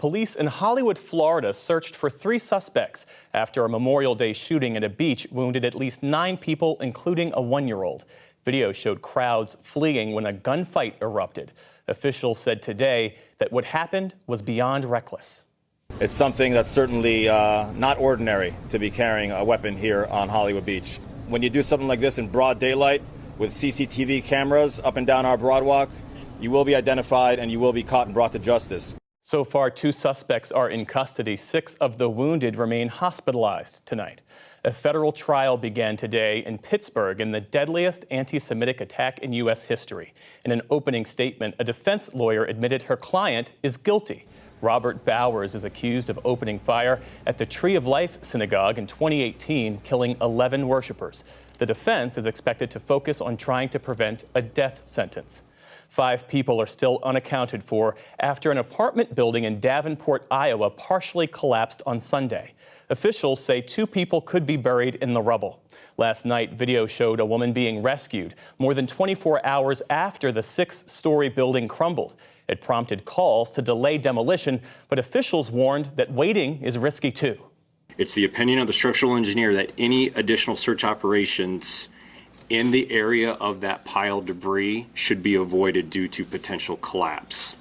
Police in Hollywood, Florida searched for 3 suspects after a Memorial Day shooting at a beach wounded at least 9 people, including a 1-year-old. Video showed crowds fleeing when a gunfight erupted. Officials said today that what happened was beyond reckless. It's something that's certainly not ordinary to be carrying a weapon here on Hollywood Beach. When you do something like this in broad daylight with CCTV cameras up and down our Broadwalk, you will be identified and you will be caught and brought to justice. So far, 2 suspects are in custody. 6 of the wounded remain hospitalized tonight. A federal trial began today in Pittsburgh in the deadliest anti-Semitic attack in U.S. history. In an opening statement, a defense lawyer admitted her client is guilty. Robert Bowers is accused of opening fire at the Tree of Life Synagogue in 2018, killing 11 worshipers. The defense is expected to focus on trying to prevent a death sentence. 5 people are still unaccounted for after an apartment building in Davenport, Iowa, partially collapsed on Sunday. Officials say 2 people could be buried in the rubble. Last night, video showed a woman being rescued more than 24 hours after the 6-story building crumbled. It prompted calls to delay demolition, but officials warned that waiting is risky too. It's the opinion of the structural engineer that any additional search operations in the area of that pile of debris should be avoided due to potential collapse.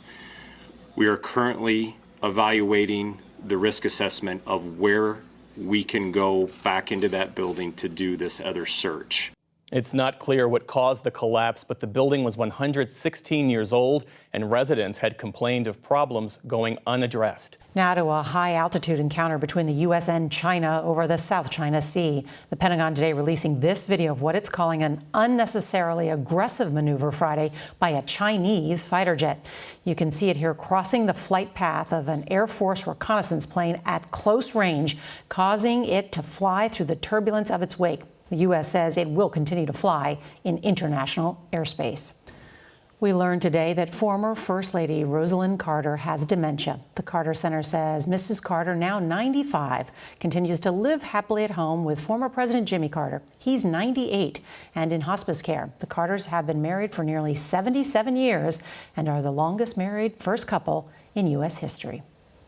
We are currently evaluating the risk assessment of where we can go back into that building to do this other search. It's not clear what caused the collapse, but the building was 116 years old, and residents had complained of problems going unaddressed. Now to a high-altitude encounter between the U.S. and China over the South China Sea. The Pentagon today releasing this video of what it's calling an unnecessarily aggressive maneuver Friday by a Chinese fighter jet. You can see it here crossing the flight path of an Air Force reconnaissance plane at close range, causing it to fly through the turbulence of its wake. The U.S. says it will continue to fly in international airspace. We learned today that former First Lady Rosalynn Carter has dementia. The Carter Center says Mrs. Carter, now 95, continues to live happily at home with former President Jimmy Carter. He's 98 and in hospice care. The Carters have been married for nearly 77 years and are the longest married first couple in U.S. history.